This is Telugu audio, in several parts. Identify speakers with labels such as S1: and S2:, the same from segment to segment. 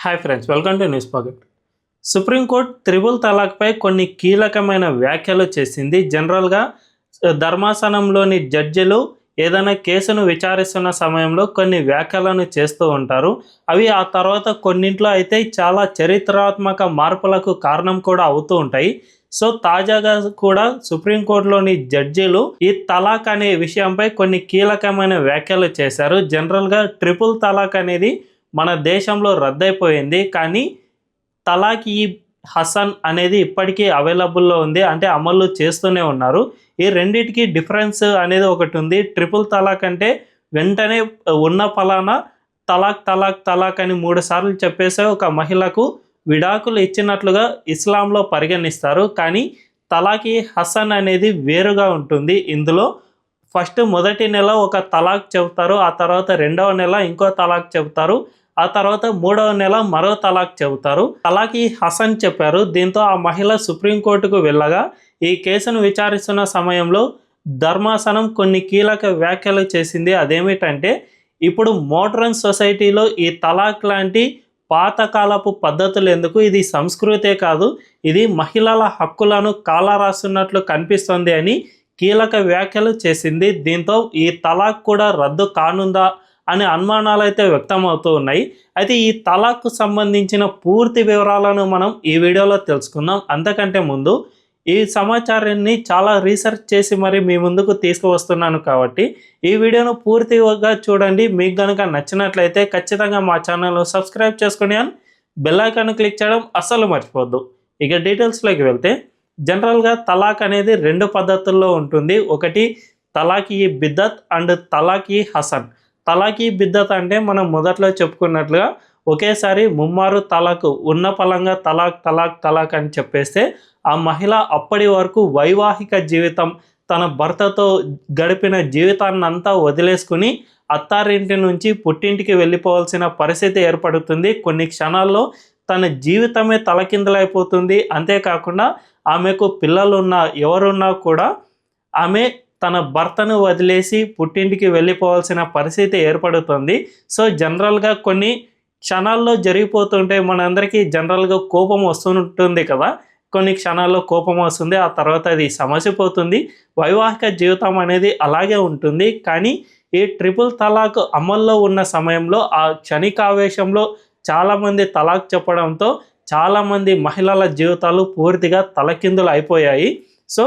S1: Hi friends, welcome to news pocket. Supreme court triple తలాక్పై కొన్ని కీలకమైన వ్యాఖ్యలు చేసింది. జనరల్గా ధర్మాసనంలోని జడ్జిలు ఏదైనా కేసును విచారిస్తున్న సమయంలో కొన్ని వ్యాఖ్యలను చేస్తూ ఉంటారు. అవి ఆ తర్వాత కొన్నింట్లో అయితే చాలా చరిత్రాత్మక మార్పులకు కారణం కూడా అవుతూ ఉంటాయి. సో తాజాగా కూడా సుప్రీంకోర్టులోని జడ్జిలు ఈ తలాక్ అనే విషయంపై కొన్ని కీలకమైన వ్యాఖ్యలు చేశారు. జనరల్గా ట్రిపుల్ తలాక్ అనేది మన దేశంలో రద్దయిపోయింది. కానీ తలాక్ ఈ హసన్ అనేది ఇప్పటికీ అవైలబుల్లో ఉంది, అంటే అమలు చేస్తూనే ఉన్నారు. ఈ రెండిటికి డిఫరెన్స్ అనేది ఒకటి ఉంది. ట్రిపుల్ తలాక్ అంటే వెంటనే ఉన్న ఫలానా తలాక్ తలాక్ తలాక్ అని 3 సార్లు చెప్పేసే ఒక మహిళకు విడాకులు ఇచ్చినట్లుగా ఇస్లాంలో పరిగణిస్తారు. కానీ తలాక్ ఈ హసన్ అనేది వేరుగా ఉంటుంది. ఇందులో మొదటి నెల ఒక తలాక్ చెబుతారు, ఆ తర్వాత రెండవ నెల ఇంకో తలాక్ చెబుతారు, ఆ తర్వాత మూడవ నెల మరో తలాక్ చెబుతారు. తలాక్ ఈ హసన్ చెప్పారు. దీంతో ఆ మహిళ సుప్రీంకోర్టుకు వెళ్ళగా ఈ కేసును విచారిస్తున్న సమయంలో ధర్మాసనం కొన్ని కీలక వ్యాఖ్యలు చేసింది. అదేమిటంటే, ఇప్పుడు మోడ్రన్ సొసైటీలో ఈ తలాక్ లాంటి పాతకాలపు పద్ధతులు ఎందుకు, ఇది సంస్కృతే కాదు, ఇది మహిళల హక్కులను కాలరాస్తున్నట్లు కనిపిస్తుంది అని కీలక వ్యాఖ్యలు చేసింది. దీంతో ఈ తలాక్ కూడా రద్దు కానుందా అనే అనుమానాలు అయితే వ్యక్తమవుతూ ఉన్నాయి. అయితే ఈ తలాక్కు సంబంధించిన పూర్తి వివరాలను మనం ఈ వీడియోలో తెలుసుకుందాం. అంతకంటే ముందు ఈ సమాచారాన్ని చాలా రీసెర్చ్ చేసి మరి మీ ముందుకు తీసుకువస్తున్నాను కాబట్టి ఈ వీడియోను పూర్తిగా చూడండి. మీకు కనుక నచ్చినట్లయితే ఖచ్చితంగా మా ఛానల్ను సబ్స్క్రైబ్ చేసుకుని బెల్ ఐకాన్ క్లిక్ చేయడం అస్సలు మర్చిపోద్దు. ఇక డీటెయిల్స్లోకి వెళ్తే, జనరల్గా తలాక్ అనేది 2 పద్ధతుల్లో ఉంటుంది. ఒకటి తలాక్ ఈ బిద్దత్ అండ్ తలాక్ ఈ హసన్. తలాక్ ఈ బిద్దత్ అంటే మనం మొదట్లో చెప్పుకున్నట్లుగా ఒకేసారి ముమ్మారు తలాక్ ఉన్న పలంగా తలాక్ తలాక్ తలాక్ అని చెప్పేస్తే ఆ మహిళ అప్పటి వరకు వైవాహిక జీవితం, తన భర్తతో గడిపిన జీవితాన్ని అంతా వదిలేసుకుని అత్తారింటి నుంచి పుట్టింటికి వెళ్ళిపోవాల్సిన పరిస్థితి ఏర్పడుతుంది. కొన్ని క్షణాల్లో తన జీవితమే తలకిందులైపోతుంది. అంతేకాకుండా ఆమెకు పిల్లలున్నా ఎవరున్నా కూడా ఆమె తన భర్తను వదిలేసి పుట్టింటికి వెళ్ళిపోవాల్సిన పరిస్థితి ఏర్పడుతుంది. సో జనరల్గా కొన్ని క్షణాల్లో జరిగిపోతుంటే మనందరికీ జనరల్గా కోపం వస్తుంటుంది కదా, కొన్ని క్షణాల్లో కోపం వస్తుంది, ఆ తర్వాత అది సమసిపోతుంది. వైవాహిక జీవితం అనేది అలాగే ఉంటుంది. కానీ ఈ ట్రిపుల్ తలాక్ అమల్లో ఉన్న సమయంలో ఆ క్షణికావేశంలో చాలామంది తలాక్ చెప్పడంతో చాలామంది మహిళల జీవితాలు పూర్తిగా తలకిందులు అయిపోయాయి. సో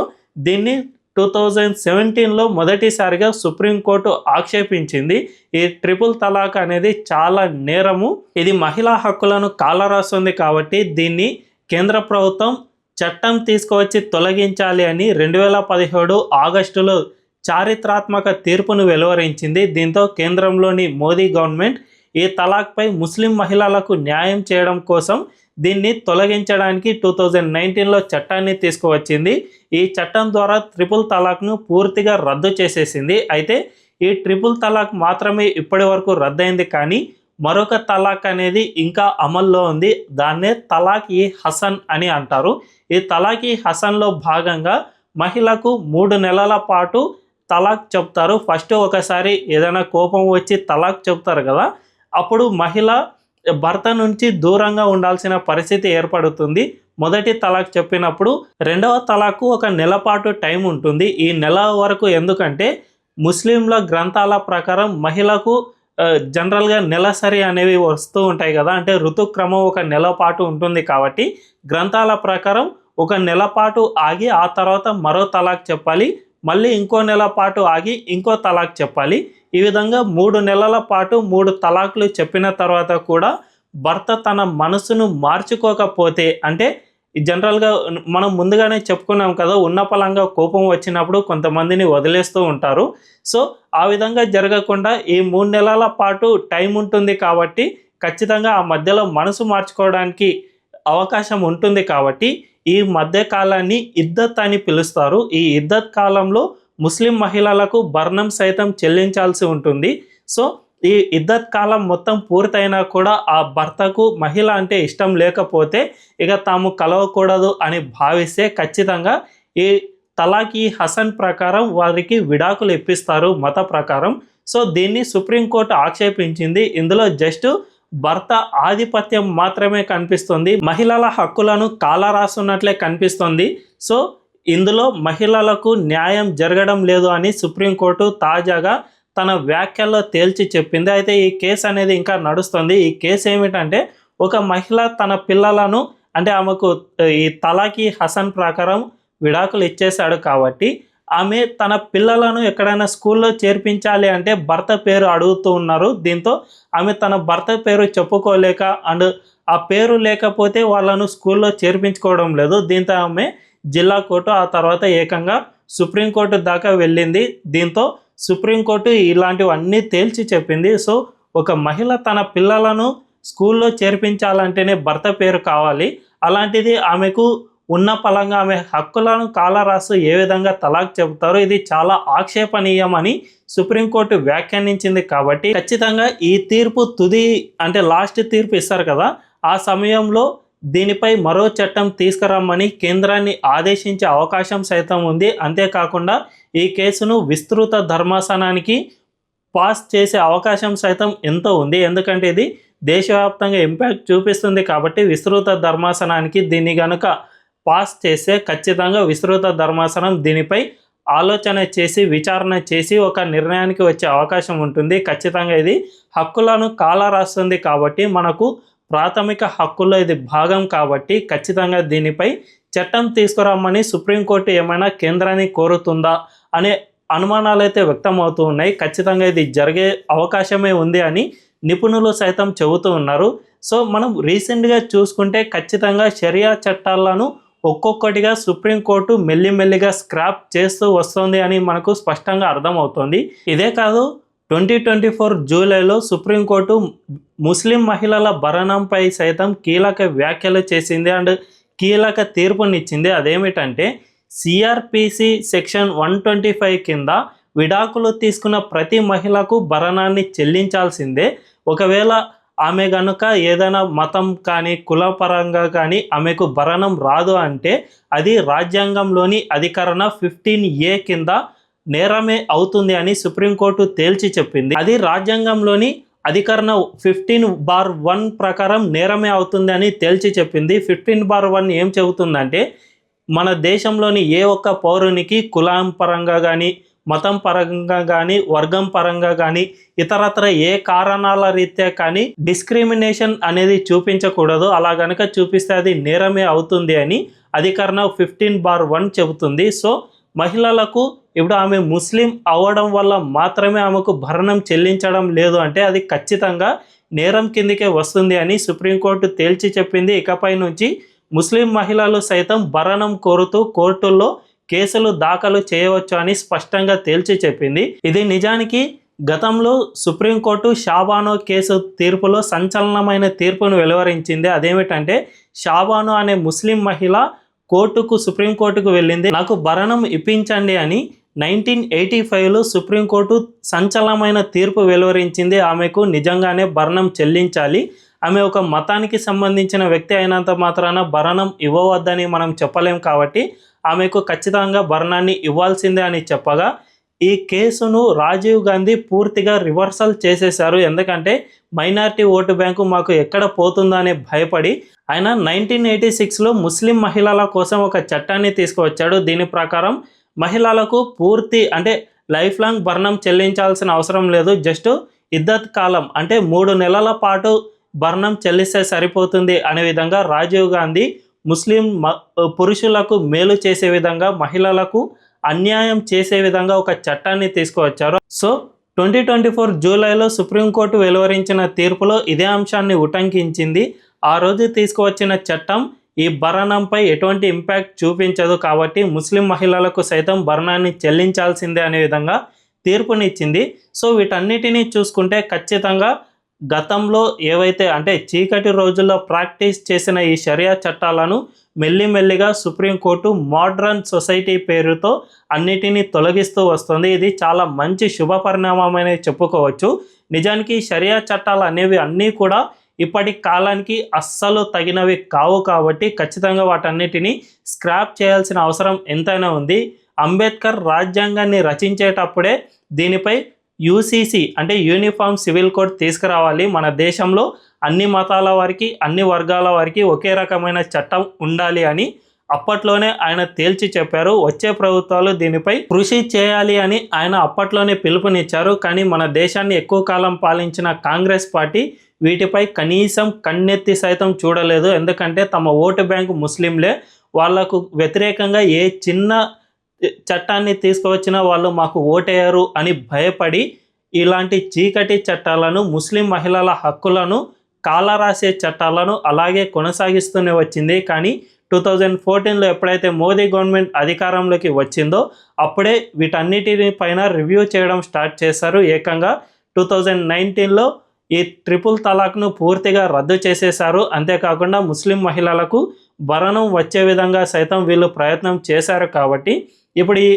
S1: దీన్ని 2017లో మొదటిసారిగా సుప్రీంకోర్టు ఆక్షేపించింది. ఈ ట్రిపుల్ తలాక్ అనేది చాలా నేరము, ఇది మహిళా హక్కులను కాలరాస్తుంది కాబట్టి దీన్ని కేంద్ర ప్రభుత్వం చట్టం తీసుకువచ్చి తొలగించాలి అని 2017 ఆగస్టులో చారిత్రాత్మక తీర్పును వెలువరించింది. దీంతో కేంద్రంలోని మోదీ గవర్నమెంట్ ఈ తలాక్పై ముస్లిం మహిళలకు న్యాయం చేయడం కోసం దీన్ని తొలగించడానికి 2019లో చట్టాన్ని తీసుకువచ్చింది. ఈ చట్టం ద్వారా ట్రిపుల్ తలాక్ను పూర్తిగా రద్దు చేసేసింది. అయితే ఈ ట్రిపుల్ తలాక్ మాత్రమే ఇప్పటి వరకు రద్దయింది, కానీ మరొక తలాక్ అనేది ఇంకా అమల్లో ఉంది. దాన్నే తలాక్ ఈ హసన్ అని అంటారు. ఈ తలాక్ ఈ హసన్లో భాగంగా మహిళకు 3 నెలల పాటు తలాక్ చెప్తారు. ఒకసారి ఏదైనా కోపం వచ్చి తలాక్ చెప్తారు కదా, అప్పుడు మహిళ భర్త నుంచి దూరంగా ఉండాల్సిన పరిస్థితి ఏర్పడుతుంది. మొదటి తలాక్ చెప్పినప్పుడు రెండవ తలాకు 1 నెల పాటు టైం ఉంటుంది. ఈ నెల వరకు ఎందుకంటే ముస్లింల గ్రంథాల ప్రకారం మహిళకు జనరల్గా నెలసరి అనేవి వస్తూ ఉంటాయి కదా, అంటే ఋతుక్రమం 1 నెల పాటు ఉంటుంది. కాబట్టి గ్రంథాల ప్రకారం 1 నెల పాటు ఆగి ఆ తర్వాత మరో తలాక్ చెప్పాలి, మళ్ళీ ఇంకో నెల పాటు ఆగి ఇంకో తలాక్ చెప్పాలి. ఈ విధంగా 3 నెలల పాటు 3 తలాక్లు చెప్పిన తర్వాత కూడా భర్త తన మనసును మార్చుకోకపోతే, అంటే జనరల్గా మనం ముందుగానే చెప్పుకున్నాం కదా, ఉన్న పలంగా కోపం వచ్చినప్పుడు కొంతమందిని వదిలేస్తూ ఉంటారు. సో ఆ విధంగా జరగకుండా ఈ 3 నెలల పాటు టైం ఉంటుంది కాబట్టి ఖచ్చితంగా ఆ మధ్యలో మనసు మార్చుకోవడానికి అవకాశం ఉంటుంది. కాబట్టి ఈ మధ్య కాలాన్ని ఇద్దత్ అని పిలుస్తారు. ఈ ఇద్దత్ కాలంలో ముస్లిం మహిళలకు భరణం సైతం చెల్లించాల్సి ఉంటుంది. సో ఈ ఇద్దత్ కాలం మొత్తం పూర్తయినా కూడా ఆ భర్తకు మహిళ అంటే ఇష్టం లేకపోతే, ఇక తాము కలవకూడదు అని భావిస్తే ఖచ్చితంగా ఈ తలాక్ ఈ హసన్ ప్రకారం వారికి విడాకులు ఇప్పిస్తారు మత ప్రకారం. సో దీన్ని సుప్రీంకోర్టు ఆక్షేపించింది. ఇందులో జస్ట్ భర్త ఆధిపత్యం మాత్రమే కనిపిస్తుంది, మహిళల హక్కులను కాలరాస్తున్నట్లే కనిపిస్తుంది. సో ఇందులో మహిళలకు న్యాయం జరగడం లేదు అని సుప్రీంకోర్టు తాజాగా తన వ్యాఖ్యల్లో తేల్చి చెప్పింది. అయితే ఈ కేసు అనేది ఇంకా నడుస్తుంది. ఈ కేసు ఏమిటంటే, ఒక మహిళ తన పిల్లలను అంటే ఆమెకు ఈ తలాకి హసన్ ప్రకారం విడాకులు ఇచ్చేశాడు కాబట్టి ఆమె తన పిల్లలను ఎక్కడైనా స్కూల్లో చేర్పించాలి అంటే భర్త పేరు అడుగుతూ ఉన్నారు. దీంతో ఆమె తన భర్త పేరు చెప్పుకోలేక అండ్ ఆ పేరు లేకపోతే వాళ్ళను స్కూల్లో చేర్పించుకోవడం లేదు. దీంతో ఆమె జిల్లా కోర్టు, ఆ తర్వాత ఏకంగా సుప్రీంకోర్టు దాకా వెళ్ళింది. దీంతో సుప్రీంకోర్టు ఇలాంటివన్నీ తేల్చి చెప్పింది. సో ఒక మహిళ తన పిల్లలను స్కూల్లో చేర్పించాలంటేనే భర్త పేరు కావాలి. అలాంటిది ఆమెకు ఉన్న పలంగా ఆమె హక్కులను కాలరాస్తూ ఏ విధంగా తలాక్ చెబుతారో ఇది చాలా ఆక్షేపణీయమని సుప్రీంకోర్టు వ్యాఖ్యానించింది. కాబట్టి ఖచ్చితంగా ఈ తీర్పు తుది అంటే లాస్ట్ తీర్పు ఇస్తారు కదా, ఆ సమయంలో దీనిపై మరో చట్టం తీసుకురమ్మని కేంద్రాన్ని ఆదేశించే అవకాశం సైతం ఉంది. అంతేకాకుండా ఈ కేసును విస్తృత ధర్మాసనానికి పాస్ చేసే అవకాశం సైతం ఎంతో ఉంది. ఎందుకంటే ఇది దేశవ్యాప్తంగా ఇంపాక్ట్ చూపిస్తుంది కాబట్టి విస్తృత ధర్మాసనానికి దీన్ని కనుక పాస్ చేస్తే ఖచ్చితంగా విస్తృత ధర్మాసనం దీనిపై ఆలోచన చేసి విచారణ చేసి ఒక నిర్ణయానికి వచ్చే అవకాశం ఉంటుంది. ఖచ్చితంగా ఇది హక్కులను కాలరాస్తుంది కాబట్టి మనకు ప్రాథమిక హక్కుల్లో ఇది భాగం కాబట్టి ఖచ్చితంగా దీనిపై చట్టం తీసుకురామని సుప్రీంకోర్టు ఏమైనా కేంద్రాన్ని కోరుతుందా అనే అనుమానాలు అయితే వ్యక్తం అవుతూ ఉన్నాయి. ఖచ్చితంగా ఇది జరిగే అవకాశమే ఉంది అని నిపుణులు సైతం చెబుతూ ఉన్నారు. సో మనం రీసెంట్గా చూసుకుంటే ఖచ్చితంగా షరియా చట్టాలను ఒక్కొక్కటిగా సుప్రీంకోర్టు మెల్లిమెల్లిగా స్క్రాప్ చేస్తూ వస్తుంది అని మనకు స్పష్టంగా అర్థమవుతుంది. ఇదే కాదు, 2024 జూలైలో సుప్రీంకోర్టు ముస్లిం మహిళల భరణంపై సైతం కీలక వ్యాఖ్యలు చేసింది అండ్ కీలక తీర్పునిచ్చింది. అదేమిటంటే సిఆర్పిసి సెక్షన్ 125 కింద విడాకులు తీసుకున్న ప్రతి మహిళకు భరణాన్ని చెల్లించాల్సిందే. ఒకవేళ ఆమె కనుక ఏదైనా మతం కానీ కులపరంగా కానీ ఆమెకు భరణం రాదు అంటే అది రాజ్యాంగంలోని అధికరణ 15A కింద నేరమే అవుతుంది అని సుప్రీంకోర్టు తేల్చి చెప్పింది. అది రాజ్యాంగంలోని అధికరణ 15/1 ప్రకారం నేరమే అవుతుంది అని తేల్చి చెప్పింది. 15/1 ఏం చెబుతుందంటే, మన దేశంలోని ఏ ఒక్క పౌరునికి కులం పరంగా కానీ మతం పరంగా కానీ వర్గం పరంగా కానీ ఇతరత్ర ఏ కారణాల రీత్యా కానీ డిస్క్రిమినేషన్ అనేది చూపించకూడదు. అలా కనుక చూపిస్తే అది నేరమే అవుతుంది అని అధికరణ 15/1 చెబుతుంది. సో మహిళలకు ఇప్పుడు ఆమె ముస్లిం అవ్వడం వల్ల మాత్రమే ఆమెకు భరణం చెల్లించడం లేదు అంటే అది ఖచ్చితంగా నేరం కిందికే వస్తుంది అని సుప్రీంకోర్టు తేల్చి చెప్పింది. ఇకపై నుంచి ముస్లిం మహిళలు సైతం భరణం కోరుతూ కోర్టుల్లో కేసులు దాఖలు చేయవచ్చు అని స్పష్టంగా తేల్చి చెప్పింది. ఇది నిజానికి గతంలో సుప్రీంకోర్టు షాబానో కేసు తీర్పులో సంచలనమైన తీర్పును వెలువరించింది. అదేమిటంటే షాబానో అనే ముస్లిం మహిళ సుప్రీంకోర్టుకు వెళ్ళింది, నాకు భరణం ఇప్పించండి అని. 1985లో సుప్రీంకోర్టు సంచలనమైన తీర్పు వెలువరించింది. ఆమెకు నిజంగానే భరణం చెల్లించాలి, ఆమె ఒక మతానికి సంబంధించిన వ్యక్తి అయినంత మాత్రాన భరణం ఇవ్వవద్దని మనం చెప్పలేం కాబట్టి ఆమెకు ఖచ్చితంగా భరణాన్ని ఇవ్వాల్సిందే అని చెప్పగా ఈ కేసును రాజీవ్ గాంధీ పూర్తిగా రివర్సల్ చేసేశారు. ఎందుకంటే మైనారిటీ ఓటు బ్యాంకు మాకు ఎక్కడ పోతుందో అనే భయపడి ఆయన 1986లో ముస్లిం మహిళల కోసం ఒక చట్టాన్ని తీసుకువచ్చాడు. దీని ప్రకారం మహిళలకు పూర్తి అంటే లైఫ్ లాంగ్ భరణం చెల్లించాల్సిన అవసరం లేదు, జస్ట్ ఇద్దత్ కాలం అంటే 3 నెలల పాటు భరణం చెల్లిస్తే సరిపోతుంది అనే విధంగా రాజీవ్ గాంధీ ముస్లిం పురుషులకు మేలు చేసే విధంగా మహిళలకు అన్యాయం చేసే విధంగా ఒక చట్టాన్ని తీసుకువచ్చారు. సో 2024 జూలైలో సుప్రీంకోర్టు వెలువరించిన తీర్పులో ఇదే అంశాన్ని ఉటంకించింది. ఆ రోజు తీసుకువచ్చిన చట్టం ఈ భరణంపై ఎటువంటి ఇంపాక్ట్ చూపించదు కాబట్టి ముస్లిం మహిళలకు సైతం భరణాన్ని చెల్లించాల్సిందే అనే విధంగా తీర్పునిచ్చింది. సో వీటన్నిటినీ చూసుకుంటే ఖచ్చితంగా గతంలో ఏవైతే అంటే చీకటి రోజుల్లో ప్రాక్టీస్ చేసిన ఈ షరియా చట్టాలను మెల్లిమెల్లిగా సుప్రీంకోర్టు మోడ్రన్ సొసైటీ పేరుతో అన్నిటినీ తొలగిస్తూ వస్తుంది. ఇది చాలా మంచి శుభ పరిణామమనే చెప్పుకోవచ్చు. నిజానికి షరియా చట్టాలు అనేవి అన్నీ కూడా ఇప్పటి కాలానికి అస్సలు తగినవి కావు కాబట్టి ఖచ్చితంగా వాటన్నిటిని స్క్రాప్ చేయాల్సిన అవసరం ఎంతైనా ఉంది. అంబేద్కర్ రాజ్యాంగాన్ని రచించేటప్పుడే దీనిపై యూసీసీ అంటే యూనిఫామ్ సివిల్ కోడ్ తీసుకురావాలి, మన దేశంలో అన్ని మతాల వారికి అన్ని వర్గాల వారికి ఒకే రకమైన చట్టం ఉండాలి అని అప్పట్లోనే ఆయన తేల్చి చెప్పారు. వచ్చే ప్రభుత్వాలు దీనిపై కృషి చేయాలి అని ఆయన అప్పట్లోనే పిలుపునిచ్చారు. కానీ మన దేశాన్ని ఎక్కువ కాలం పాలించిన కాంగ్రెస్ పార్టీ వీటిపై కనీసం కన్నెత్తి సైతం చూడలేదు. ఎందుకంటే తమ ఓటు బ్యాంకు ముస్లింలే, వాళ్లకు వ్యతిరేకంగా ఏ చిన్న చట్టాన్ని తీసుకువచ్చినా వాళ్ళు మాకు ఓటేయరు అని భయపడి ఇలాంటి చీకటి చట్టాలను, ముస్లిం మహిళల హక్కులను కాలరాసే చట్టాలను అలాగే కొనసాగిస్తూనే వచ్చింది. కానీ 2014లో ఎప్పుడైతే మోదీ గవర్నమెంట్ అధికారంలోకి వచ్చిందో అప్పుడే వీటన్నిటిని పైన రివ్యూ చేయడం స్టార్ట్ చేశారు. ఏకంగా 2019లో ఈ ట్రిపుల్ తలాక్ను పూర్తిగా రద్దు చేసేశారు. అంతేకాకుండా ముస్లిం మహిళలకు భరణం వచ్చే విధంగా సైతం వీళ్ళు ప్రయత్నం చేశారు. కాబట్టి ఇప్పుడు ఈ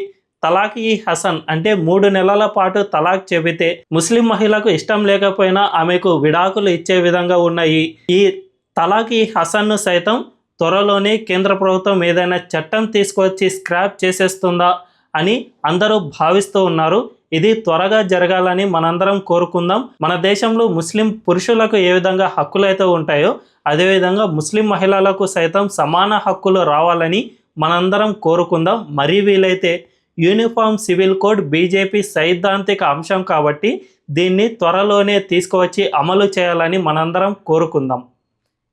S1: తలాక్ ఈ హసన్ అంటే 3 నెలల పాటు తలాక్ చెబితే ముస్లిం మహిళకు ఇష్టం లేకపోయినా ఆమెకు విడాకులు ఇచ్చే విధంగా ఉన్న ఈ తలాక్ ఈ హసన్ను సైతం త్వరలోనే కేంద్ర ప్రభుత్వం ఏదైనా చట్టం తీసుకొచ్చి స్క్రాప్ చేసేస్తుందా అని అందరూ భావిస్తూ ఉన్నారు. ఇది త్వరగా జరగాలని మనందరం కోరుకుందాం. మన దేశంలో ముస్లిం పురుషులకు ఏ విధంగా హక్కులు అయితే ఉంటాయో అదేవిధంగా ముస్లిం మహిళలకు సైతం సమాన హక్కులు రావాలని మనందరం కోరుకుందాం. మరీ వీలైతే యూనిఫామ్ సివిల్ కోడ్ బీజేపీ సైద్ధాంతిక అంశం కాబట్టి దీన్ని త్వరలోనే తీసుకువచ్చి అమలు చేయాలని మనందరం కోరుకుందాం.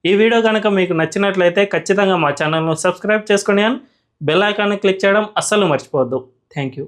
S1: ఈ వీడియో కనుక మీకు నచ్చినట్లయితే ఖచ్చితంగా మా ఛానల్ను సబ్స్క్రైబ్ చేసుకొని బెల్ ఐకాన్ని క్లిక్ చేయడం అస్సలు మర్చిపోవద్దు. Thank you.